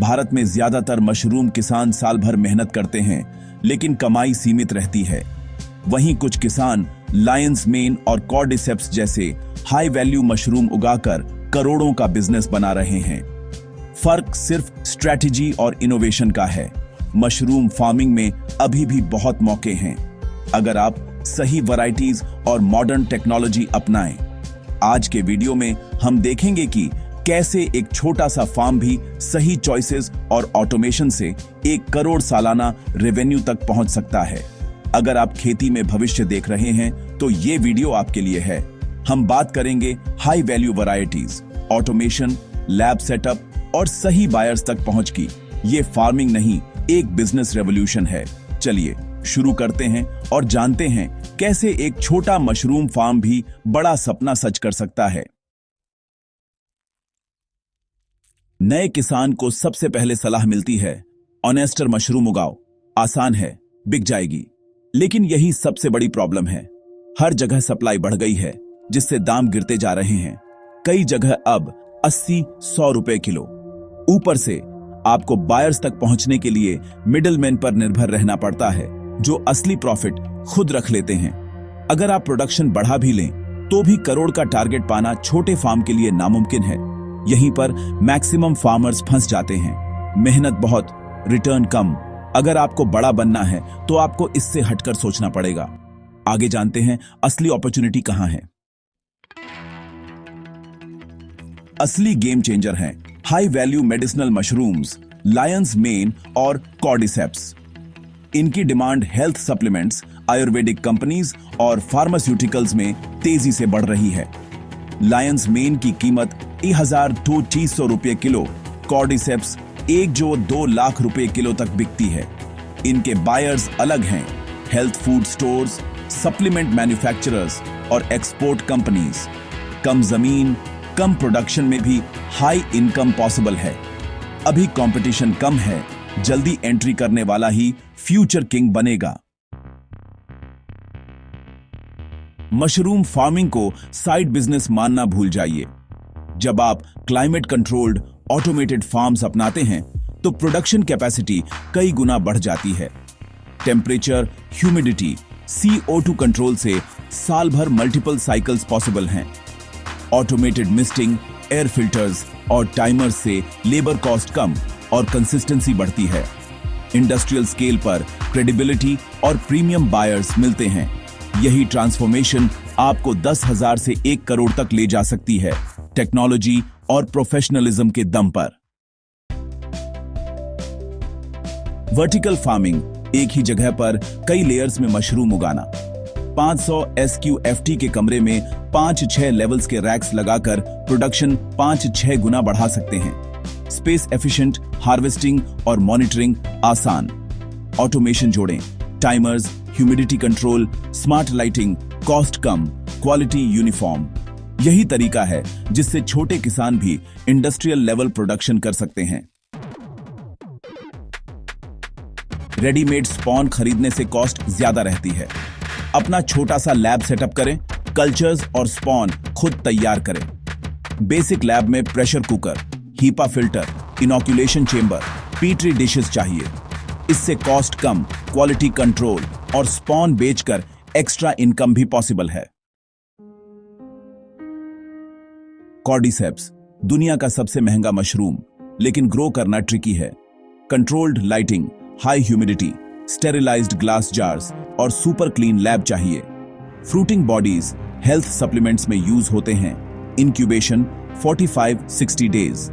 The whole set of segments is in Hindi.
भारत में ज्यादातर मशरूम किसान साल भर मेहनत करते हैं, लेकिन कमाई सीमित रहती है। वहीं कुछ किसान लायंस मेन और कॉर्डिसेप्स जैसे हाई वैल्यू मशरूम उगाकर करोड़ों का बिजनेस बना रहे हैं। फर्क सिर्फ स्ट्रैटेजी और इनोवेशन का है। मशरूम फार्मिंग में अभी भी बहुत मौके हैं, अगर आप सही वैरायटीज और मॉडर्न टेक्नोलॉजी अपनाएं। आज के वीडियो में हम देखेंगे कि कैसे एक छोटा सा फार्म भी सही चॉइसेस और ऑटोमेशन से 1 करोड़ सालाना रेवेन्यू तक पहुंच सकता है। अगर आप खेती में भविष्य देख रहे हैं तो ये वीडियो आपके लिए है। हम बात करेंगे high value varieties, automation, lab setup और सही बायर्स तक पहुंच की। ये फार्मिंग नहीं, एक बिजनेस रेवोल्यूशन है। चलिए शुरू करते हैं और जानते हैं कैसे एक छोटा मशरूम फार्म भी बड़ा सपना सच कर सकता है। नए किसान को सबसे पहले सलाह मिलती है, ऑनेस्टर मशरूम उगाओ, आसान है, बिक जाएगी। लेकिन यही सबसे बड़ी प्रॉब्लम है। हर जगह सप्लाई बढ़ गई है, जिससे दाम गिरते जा रहे हैं। कई जगह अब 80-100 रुपए किलो। ऊपर से आपको बायर्स तक पहुंचने के लिए मिडलमैन पर निर्भर रहना पड़ता है, जो असली प्रॉफिट खुद रख लेते हैं। अगर आप प्रोडक्शन बढ़ा भी लें तो भी करोड़ का टारगेट पाना छोटे फार्म के लिए नामुमकिन है। यहीं पर मैक्सिमम फार्मर्स फंस जाते हैं। मेहनत बहुत, रिटर्न कम। अगर आपको बड़ा बनना है तो आपको इससे हटकर सोचना पड़ेगा। आगे जानते हैं असली अपॉर्चुनिटी कहां है। असली गेम चेंजर हैं high value medicinal mushrooms, Lions main और कॉर्डिसेप्स। इनकी demand health supplements, Ayurvedic companies और फार्मास्यूटिकल्स में तेजी से बढ़ रही है। लायंस मेन की कीमत 1,200 रुपये किलो, कॉर्डिसेप्स 1.2 लाख रुपए किलो तक बिकती है। इनके बायर्स अलग हैं, health food stores, supplement manufacturers और एक्सपोर्ट कंपनीज। कम जमीन, कम प्रोडक्शन में भी हाई इनकम पॉसिबल है। अभी कंपटीशन कम है, जल्दी एंट्री करने वाला ही फ्यूचर किंग बनेगा। मशरूम फार्मिंग को साइड बिजनेस मानना भूल जाइए। जब आप क्लाइमेट कंट्रोल्ड ऑटोमेटेड फार्म्स अपनाते हैं तो प्रोडक्शन कैपेसिटी कई गुना बढ़ जाती है। टेम्परेचर, ह्यूमिडिटी, CO2 कंट्रोल से साल भर मल्टीपल साइकिल्स पॉसिबल हैं। ऑटोमेटेड मिस्टिंग, एयर फिल्टर्स और टाइमर्स से लेबर कॉस्ट कम और कंसिस्टेंसी बढ़ती है। इंडस्ट्रियल स्केल पर क्रेडिबिलिटी और प्रीमियम बायर्स मिलते हैं। यही ट्रांसफॉर्मेशन आपको 10,000 से 1 करोड़ तक ले जा सकती है, टेक्नोलॉजी और प्रोफेशनलिज्म के दम पर। वर्टिकल फार्मिंग, एक ही जगह पर कई लेयर्स में मशरूम उगाना। 500 SQFT के कमरे में 5-6 लेवल्स के रैक्स लगाकर प्रोडक्शन 5-6 गुना बढ़ा सकते हैं। स्पेस एफिशिएंट हार्वेस्टिंग और मॉनिटरिंग आसान। ऑटोमेशन जोड़ें, timers, humidity control, smart lighting, cost कम, क्वालिटी यूनिफॉर्म। यही तरीका है जिससे छोटे किसान भी इंडस्ट्रियल लेवल प्रोडक्शन कर सकते हैं। रेडीमेड स्पॉन खरीदने से कॉस्ट ज्यादा रहती है। अपना छोटा सा लैब सेटअप करें, कल्चर्स और स्पॉन खुद तैयार करें। बेसिक लैब में pressure cooker, HEPA filter, inoculation chamber, petri dishes चाहिए। इससे कॉस्ट कम, क्वालिटी कंट्रोल और स्पॉन बेचकर एक्स्ट्रा इनकम भी पॉसिबल है। कॉर्डिसेप्स, दुनिया का सबसे महंगा मशरूम, लेकिन ग्रो करना ट्रिकी है। Controlled lighting, high humidity, sterilised glass jars और सुपर क्लीन लैब चाहिए। फ्रूटिंग बॉडीज हेल्थ सप्लीमेंट्स में यूज होते हैं। Incubation 45-60 days.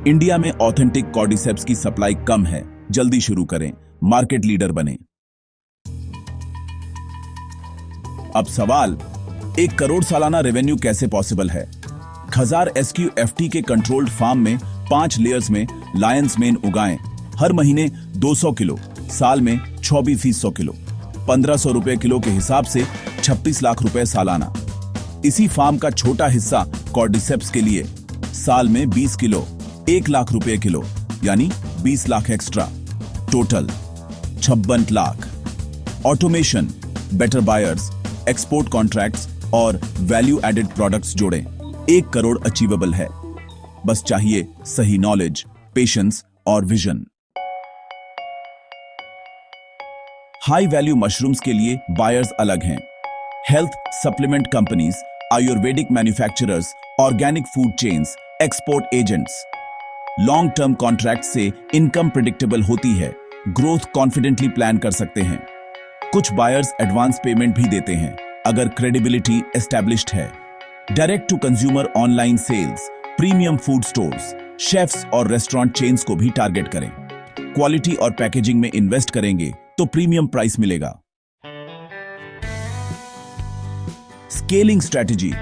इंडिया में ऑथेंटिक कॉर्डिसेप्स की सप्लाई कम है, जल्दी शुरू करें, मार्केट लीडर बने। अब सवाल, 1 करोड़ सालाना रेवेन्यू कैसे पॉसिबल है? 1000 SQFT के कंट्रोल्ड फार्म में 5 लेयर्स में लायंस मेन उगाएं। हर महीने 200 किलो, साल में 2400 किलो, 1500 रुपए किलो के हिसाब से 26 लाख रुपए सालाना। इसी फार्म का छोटा हिस्सा कॉर्डिसेप्स के लिए, साल में 20 किलो, 1 लाख रुपए किलो, यानी 20 lakh extra. Total 56 lakh. Automation, better buyers, export contracts और वैल्यू एडेड प्रोडक्ट्स जोड़ें, 1 करोड़ अचीवेबल है। बस चाहिए सही नॉलेज, पेशेंस और विजन। हाई वैल्यू मशरूम्स के लिए बायर्स अलग हैं। Health supplement companies, Ayurvedic manufacturers, organic food chains, export agents. Long term contract से इनकम प्रिडिक्टेबल होती है, ग्रोथ कॉन्फिडेंटली प्लान कर सकते हैं। कुछ बायर्स एडवांस पेमेंट भी देते हैं अगर क्रेडिबिलिटी एस्टैब्लिश्ड है। Direct to consumer online sales, premium food stores, chefs और रेस्टोरेंट चेन्स को भी टारगेट करें। क्वालिटी और पैकेजिंग में इन्वेस्ट करेंगे तो प्रीमियम प्राइस मिलेगा। Scaling strategy: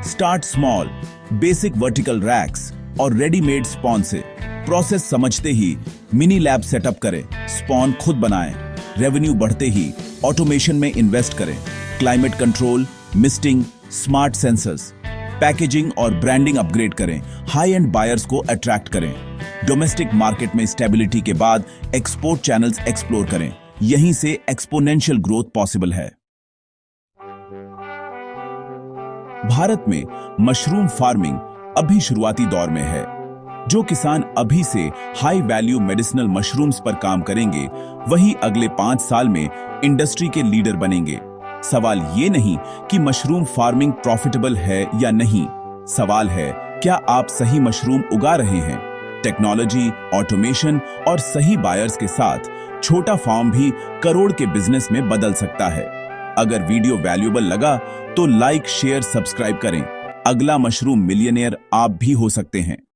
start small, basic vertical racks और रेडीमेड स्पॉन से। प्रोसेस समझते ही मिनी लैब सेटअप करें, स्पॉन खुद बनाएं। रेवेन्यू बढ़ते ही ऑटोमेशन में इन्वेस्ट करें। Climate control, misting, smart sensors, packaging और ब्रांडिंग अपग्रेड करें। हाई एंड बायर्स को अट्रैक्ट करें। डोमेस्टिक मार्केट में स्टेबिलिटी के बाद एक्सपोर्ट चैनल्स एक्सप्लोर करें। यहीं से एक्सपोनेंशियल ग्रोथ पॉसिबल है। भारत में मशरूम फार्मिंग अभी शुरुआती दौर में है। जो किसान अभी से हाई वैल्यू मेडिसिनल मशरूम्स पर काम करेंगे, वही अगले 5 साल में इंडस्ट्री के लीडर बनेंगे। सवाल ये नहीं कि मशरूम फार्मिंग प्रॉफिटेबल है या नहीं, सवाल है क्या आप सही मशरूम उगा रहे हैं। टेक्नोलॉजी, ऑटोमेशन और सही बायर्स के साथ छोटा फार्म भी करोड़ के बिजनेस में बदल सकता है। अगर वीडियो वैल्यूएबल लगा तो लाइक, शेयर, सब्सक्राइब करें। अगला मशरूम मिलियनेयर आप भी हो सकते हैं।